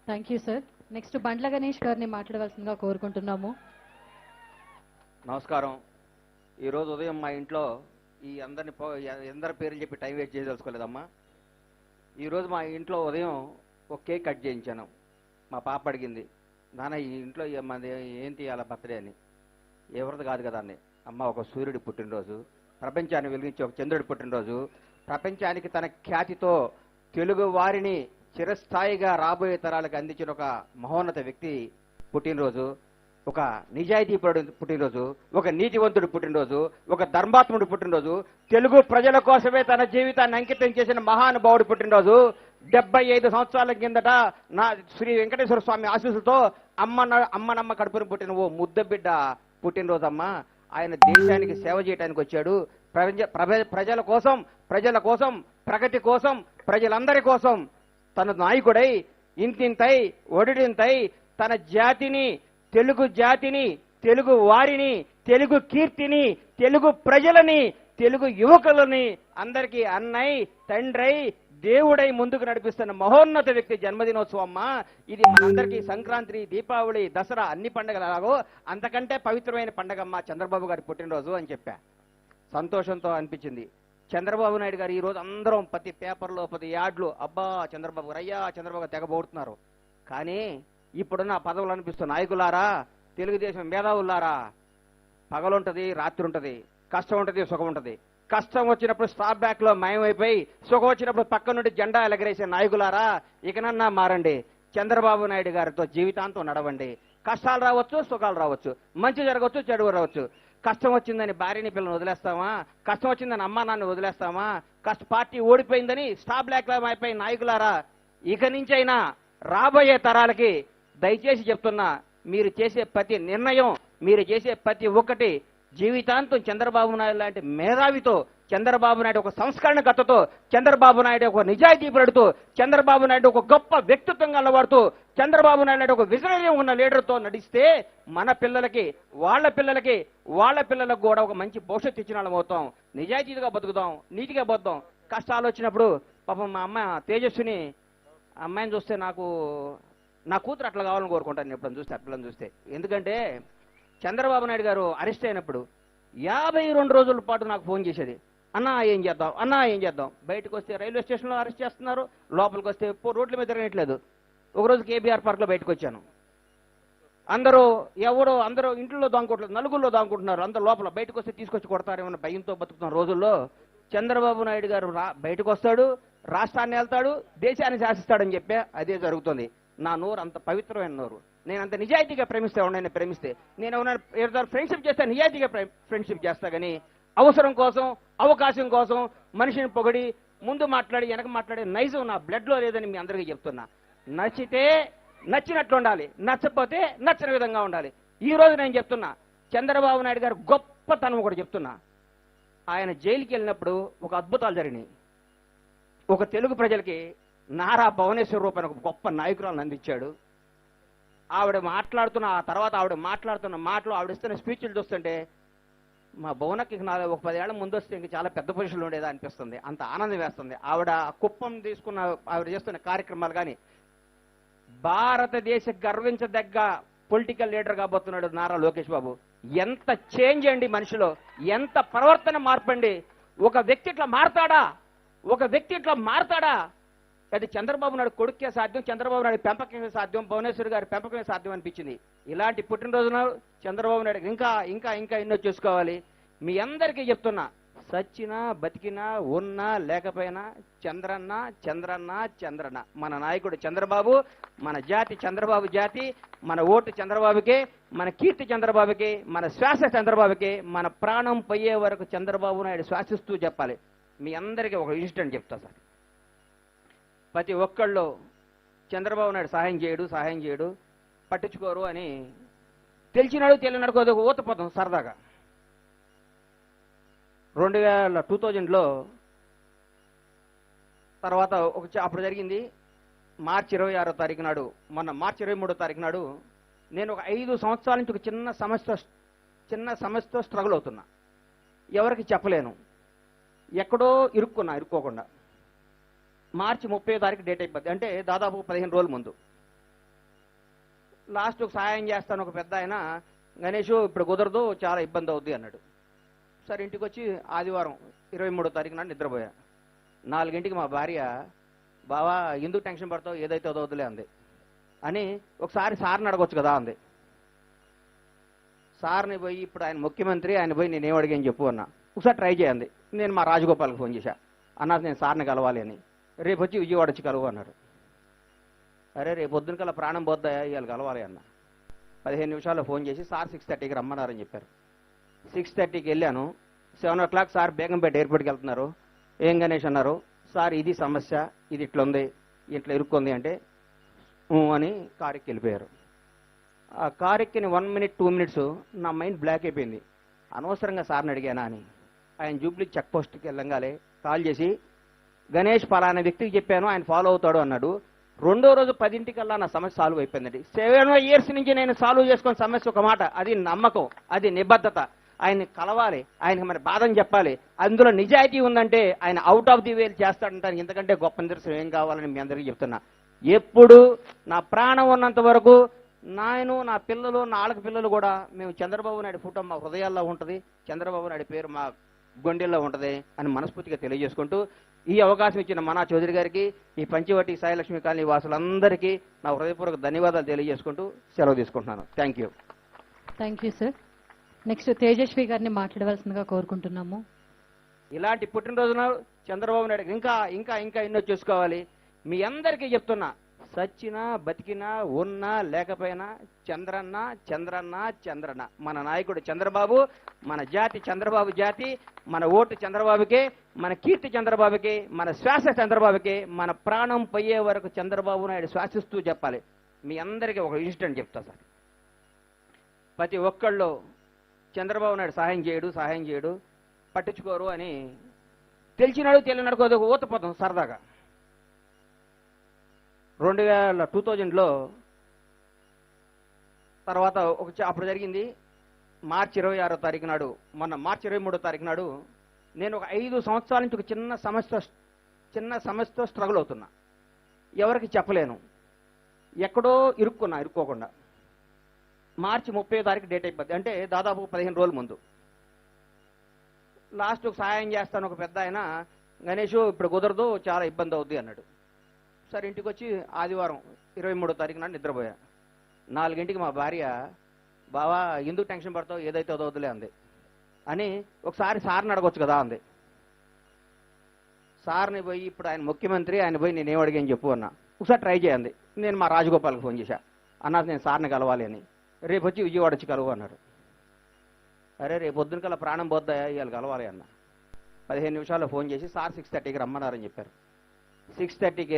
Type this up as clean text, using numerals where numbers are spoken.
Thank you sir. Next Bandla Ganesh గారిని మాట్లాడవలసిందిగా కోరుకుంటున్నాము. నమస్కారం. ఈరోజు ఉదయం మా ఇంట్లో ఈ అందరి పేర్లు చెప్పి టైం వేస్ట్ చేయదలుచుకోలేదమ్మా. ఈరోజు మా ఇంట్లో ఉదయం ఒక కేక్ కట్ చేయించాను. మా పాప అడిగింది, నాన్న ఈ ఇంట్లో మాది ఏంటి అలా బర్త్డే అని. ఎవరిది కాదు కదా అని. అమ్మ, ఒక సూర్యుడి పుట్టినరోజు, ప్రపంచాన్ని వెలిగించే ఒక చంద్రుడి పుట్టినరోజు, ప్రపంచానికి తన ఖ్యాతితో తెలుగు వారిని చిరస్థాయిగా రాబోయే తరాలకు అందించిన ఒక మహోన్నత వ్యక్తి పుట్టినరోజు, ఒక నిజాయితీపరుడు పుట్టినరోజు, ఒక నీతివంతుడు పుట్టినరోజు, ఒక ధర్మాత్ముడు పుట్టినరోజు, తెలుగు ప్రజల కోసమే తన జీవితాన్ని అంకితం చేసిన మహానుభావుడు పుట్టినరోజు. 75 సంవత్సరాల కిందట నా శ్రీ వెంకటేశ్వర స్వామి ఆశీస్సులతో అమ్మనమ్మ కడుపును పుట్టిన ఓ ముద్ద బిడ్డ పుట్టినరోజు అమ్మ. ఆయన దేశానికి సేవ చేయడానికి వచ్చాడు. ప్రజల కోసం, ప్రగతి కోసం, ప్రజలందరి కోసం తన నాయకుడై ఇంతింతై ఒడిడింతై తన జాతిని, తెలుగు జాతిని, తెలుగు వారిని, తెలుగు కీర్తిని, తెలుగు ప్రజలని, తెలుగు యువకులని అందరికీ అన్నై, తండ్రై, దేవుడై ముందుకు నడిపిస్తున్న మహోన్నత వ్యక్తి జన్మదినోత్సవం. ఇది మనందరికీ సంక్రాంతి, దీపావళి, దసరా అన్ని పండుగలాగో అంతకంటే పవిత్రమైన పండగమ్మ చంద్రబాబు గారి పుట్టినరోజు అని చెప్పా. సంతోషంతో అనిపించింది. చంద్రబాబు నాయుడు గారు ఈరోజు అందరం ప్రతి పేపర్లో, ప్రతి యాడ్లు అబ్బా చంద్రబాబు గారు, అయ్యా చంద్రబాబు గారు తెగబోడుతున్నారు. కానీ ఇప్పుడున్న పదవులు అనిపిస్తున్న నాయకులారా, తెలుగుదేశం మేధావులారా, పగలుంటది, రాత్రి ఉంటది, కష్టం ఉంటది, సుఖం ఉంటది. కష్టం వచ్చినప్పుడు స్టాప్ బ్యాక్ లో మాయమైపోయి, సుఖం వచ్చినప్పుడు పక్క నుండి జెండా ఎలగరేసే నాయకులారా, ఇకనన్నా మారండి. చంద్రబాబు నాయుడు గారితో జీవితాంతం నడవండి. కష్టాలు రావచ్చు, సుఖాలు రావచ్చు, మంచి జరగవచ్చు, చెడు రావచ్చు. కష్టం వచ్చిందని భార్యని పిల్లలు వదిలేస్తామా? కష్టం వచ్చిందని అమ్మా నాన్న వదిలేస్తామా? పార్టీ ఓడిపోయిందని స్టాప్ బ్లాక్ లో అయిపోయి నాయకులారా, ఇక నుంచైనా రాబోయే తరాలకి దయచేసి చెప్తున్నా, మీరు చేసే ప్రతి నిర్ణయం, మీరు చేసే ప్రతి ఒక్కటి జీవితాంతం చంద్రబాబు నాయుడు లాంటి మేధావితో, చంద్రబాబు నాయుడు ఒక సంస్కరణకర్తతో, చంద్రబాబు నాయుడు ఒక నిజాయితీపరుడుతో, చంద్రబాబు నాయుడు ఒక గొప్ప వ్యక్తిత్వంగా అలవాడుతూ, చంద్రబాబు నాయుడు ఒక విజనరీ ఉన్న లీడర్తో నడిస్తే మన పిల్లలకి, వాళ్ళ పిల్లలకు కూడా ఒక మంచి భవిష్యత్తు ఇచ్చిన వాళ్ళం అవుతాం. నిజాయితీగా బతుకుదాం, నీతిగా బతుకుదాం. కష్టాలు వచ్చినప్పుడు పాపం మా అమ్మ తేజస్విని అమ్మాయిని చూస్తే నా కూతురు అట్లా కావాలని కోరుకుంటాను ఎప్పుడని చూస్తే, పిల్లల్ని చూస్తే. ఎందుకంటే చంద్రబాబు నాయుడు గారు అరెస్ట్ అయినప్పుడు 52 రోజుల పాటు నాకు ఫోన్ చేసేది, అన్నా ఏం చేద్దాం. బయటకు వస్తే రైల్వే స్టేషన్లో అరెస్ట్ చేస్తున్నారు, లోపలికి వస్తే రోడ్ల మీద తిరగట్లేదు. ఒకరోజు కేబీఆర్ పార్క్లో బయటకు వచ్చాను. అందరూ ఇంట్లో దాంకోట్లేదు, నలుగురిలో దాంకుంటున్నారు. అందరూ లోపల, బయటకు వస్తే తీసుకొచ్చి కొడతారేమన్న భయంతో బతుకుతున్న రోజుల్లో చంద్రబాబు నాయుడు గారు బయటకు వస్తాడు, రాష్ట్రాన్ని వెళ్తాడు, దేశాన్ని శాసిస్తాడని చెప్పే అదే జరుగుతుంది. నా నోరు అంత పవిత్రమైన నోరు. నేను అంత నిజాయితీగా ప్రేమిస్తే నేను ఏదైనా ఫ్రెండ్షిప్ చేస్తే నిజాయితీగా ఫ్రెండ్షిప్ చేస్తా. కానీ అవసరం కోసం, అవకాశం కోసం మనిషిని పొగడి ముందు మాట్లాడి వెనక మాట్లాడే నైజం నా బ్లడ్లో లేదని మీ అందరికీ చెప్తున్నా. నచ్చితే నచ్చినట్లు ఉండాలి, నచ్చకపోతే నచ్చిన విధంగా ఉండాలి. ఈ రోజు నేను చెప్తున్నా, చంద్రబాబు నాయుడు గారు గొప్పతనం ఒకటి చెప్తున్నా. ఆయన జైలుకి వెళ్ళినప్పుడు ఒక అద్భుతాలు జరిగినాయి. ఒక తెలుగు ప్రజలకి నారా భువనేశ్వర రూపాయన ఒక గొప్ప నాయకురాలను అందించాడు. ఆవిడ మాట్లాడుతున్న మాటలు, ఆవిడ ఇస్తున్న స్పీచ్లు చూస్తుంటే మా భువనకి ఒక 10 ఏళ్ల ముందు వస్తే ఇంక చాలా పెద్ద పొజిషన్లో ఉండేదా అనిపిస్తుంది. అంత ఆనందం వేస్తుంది. ఆవిడ కుప్పం తీసుకున్న ఆవిడ చేస్తున్న కార్యక్రమాలు కానీ, భారతదేశ గర్వించదగ్గ పొలిటికల్ లీడర్ కాబోతున్నాడు నారా లోకేష్ బాబు. ఎంత చేంజ్ అండి మనిషిలో, ఎంత ప్రవర్తన మార్పండి. ఒక వ్యక్తి ఇట్లా మారతాడా? అది చంద్రబాబు నాయుడు కొడుకే సాధ్యం, చంద్రబాబు నాయుడు పెంపకమే సాధ్యం, భువనేశ్వర్ గారి పెంపకమే సాధ్యం అనిపించింది. ఇలాంటి పుట్టినరోజున చంద్రబాబు నాయుడు ఇంకా ఎన్నో చూసుకోవాలి. మీ అందరికీ చెప్తున్నా, సచ్చినా బతికినా ఉన్నా లేకపోయినా చంద్రన్న మన నాయకుడు చంద్రబాబు, మన జాతి చంద్రబాబు జాతి, మన ఓటు చంద్రబాబుకే, మన కీర్తి చంద్రబాబుకే, మన శ్వాస చంద్రబాబుకే, మన ప్రాణం పోయే వరకు చంద్రబాబు నాయుడు శ్వాసిస్తూ చెప్పాలి. మీ అందరికీ ఒక ఇన్సిడెంట్ చెప్తా సార్. ప్రతి ఒక్కళ్ళు చంద్రబాబు నాయుడు సహాయం చేయడు, పట్టించుకోరు అని తెలిసినాడు, తెలియనాడు అదొక ఊతపదం సరదాగా. 2000లో తర్వాత అప్పుడు జరిగింది. మార్చి 26వ తారీఖు నాడు, మొన్న మార్చి 23వ తారీఖు నాడు నేను ఒక 5 సంవత్సరాల నుంచి ఒక చిన్న సమస్యతో స్ట్రగుల్ అవుతున్నా. ఎవరికి చెప్పలేను, ఎక్కడో ఇరుక్కోకుండా. మార్చి 30వ తారీఖు డేట్ అయిపోద్ది, అంటే దాదాపు 15 రోజుల ముందు లాస్ట్ ఒక సాయం చేస్తాను ఒక పెద్ద ఆయన, గణేష్ ఇప్పుడు కుదరదు చాలా ఇబ్బంది అవుద్ది అన్నాడు. సరే ఇంటికి వచ్చి ఆదివారం 23వ తారీఖు నాడు నిద్రపోయా. 4 మా భార్య, బావా ఎందుకు టెన్షన్ పడతావు, ఏదైతే అదవుతులే అంది. అని ఒకసారి సార్ని అడగొచ్చు కదా అంది. సార్ని పోయి ఇప్పుడు ఆయన ముఖ్యమంత్రి, ఆయన పోయి నేనేం అడిగాను చెప్పు అన్నా. ఒకసారి ట్రై చేయండి. నేను మా రాజగోపాల్కి ఫోన్ చేశా, అన్నా నేను సార్ని కలవాలి అని. రేపు వచ్చి విజయవాడ వచ్చి కలువు అన్నాడు. అరే రేపు పొద్దున కల్లా ప్రాణం పోద్దాయా, ఇవాళ కలవాలి అన్న. 15 నిమిషాల్లో ఫోన్ చేసి సార్ 6:30కి రమ్మన్నారని చెప్పారు. 6:30కి వెళ్ళాను. 7 o'clock సార్ బేగంపేట ఎయిర్పోర్ట్కి వెళ్తున్నారు. ఏం గణేష్ అన్నారు, సార్ ఇది సమస్య, ఇది ఇట్లుంది, ఇట్లా ఇరుక్కుంది అంటే అని కారెక్కి వెళ్ళిపోయారు. ఆ కారెక్కిని 1 minute 2 minutes నా మైండ్ బ్లాక్ అయిపోయింది. అనవసరంగా సార్ని అడిగానా అని. ఆయన జూబ్లీ చెక్ పోస్ట్కి వెళ్ళంగానే కాల్ చేసి, గణేష్ పలానా వ్యక్తికి చెప్పాను, ఆయన ఫాలో అవుతాడు అన్నాడు. రెండో రోజు 10ంటికల్లా నా సమస్య సాల్వ్ అయిపోయిందండి. 7 years నుంచి నేను సాల్వ్ చేసుకున్న సమస్య ఒక మాట, అది నమ్మకం, అది నిబద్ధత. ఆయన్ని కలవాలి, ఆయనకి మన బాధని చెప్పాలి, అందులో నిజాయితీ ఉందంటే ఆయన అవుట్ ఆఫ్ ది వే చేస్తాడంటాను. ఇంతకంటే గొప్ప నిదర్శనం ఏం కావాలని మీ అందరికీ చెప్తున్నా. ఎప్పుడు నా ప్రాణం ఉన్నంత వరకు నేను, నా పిల్లలు, నా ఆళ్ళకి పిల్లలు కూడా మేము చంద్రబాబు నాయుడు ఫోటో మా హృదయాల్లో ఉంటుంది, చంద్రబాబు నాయుడు పేరు మా గుండెల్లో ఉంటుంది అని మనస్ఫూర్తిగా తెలియజేసుకుంటూ, ఈ అవకాశం ఇచ్చిన మనా చౌదరి గారికి, ఈ పంచవటి సాయిలక్ష్మి కాలనీ వాసులందరికీ నా హృదయపూర్వక ధన్యవాదాలు తెలియజేసుకుంటూ సెలవు తీసుకుంటున్నాను. Thank you. Thank you sir. Next Tejaswi గారిని మాట్లాడవలసిందిగా కోరుకుంటున్నాము. ఇలాంటి పుట్టినరోజున చంద్రబాబు నాయుడు ఇంకా ఇంకా ఇంకా ఎన్నో చేసుకోవాలి. మీ అందరికీ చెప్తున్నా, సచ్చినా బతికినా ఉన్నా లేకపోయినా చంద్రన్న చంద్రన్న చంద్రన్న. మన నాయకుడు చంద్రబాబు, మన జాతి చంద్రబాబు జాతి, మన ఓటు చంద్రబాబుకే, మన కీర్తి చంద్రబాబుకే, మన శ్వాస చంద్రబాబుకే, మన ప్రాణం పోయే వరకు చంద్రబాబు నాయుడు శ్వాసిస్తూ చెప్పాలి. మీ అందరికీ ఒక ఇన్సిడెంట్ చెప్తా సార్. ప్రతి ఒక్కళ్ళు చంద్రబాబు నాయుడు సహాయం చేయడు పట్టించుకోరు అని తెలిసినాడు తెలియనాడు కొద్దిగా ఊతపోతాం సరదాగా. 2000లో తర్వాత అప్పుడు జరిగింది. మార్చి 26వ తారీఖు నాడు, మొన్న మార్చి 23వ తారీఖు నాడు నేను ఒక 5 సంవత్సరాల నుంచి ఒక చిన్న సమస్యతో స్ట్రగుల్ అవుతున్నా. ఎవరికి చెప్పలేను, ఎక్కడో ఇరుక్కోకుండా. మార్చి 30వ తారీఖు డేట్ అయిపోద్ది, అంటే దాదాపు 15 రోజుల ముందు. లాస్ట్ ఒక సాయం చేస్తాను ఒక పెద్ద ఆయన, గణేష్ ఇప్పుడు కుదరదు చాలా ఇబ్బంది అవుద్ది అన్నాడు. సరే ఇంటికి వచ్చి ఆదివారం 23వ తారీఖు నాడు నిద్రపోయా. 4 మా భార్య, బావా ఎందుకు టెన్షన్ పడతావు, ఏదైతే అదవుతులే అంది. అని ఒకసారి సార్ని అడగొచ్చు కదా అంది. సార్ని పోయి ఇప్పుడు ఆయన ముఖ్యమంత్రి, ఆయన పోయి నేనేం అడిగాను చెప్పు అన్నా. ఒకసారి ట్రై చేయండి. నేను మా రాజగోపాల్కి ఫోన్ చేశా, అన్నా నేను సార్ని కలవాలి అని. రేపు వచ్చి విజయవాడ వచ్చి కలువు అన్నాడు. అరే రేపు పొద్దున కల్లా ప్రాణం పోద్దాయా, ఇవాళ కలవాలి అన్న. 15 నిమిషాల్లో ఫోన్ చేసి సార్ 6:30కి రమ్మన్నారని చెప్పారు. 6:30కి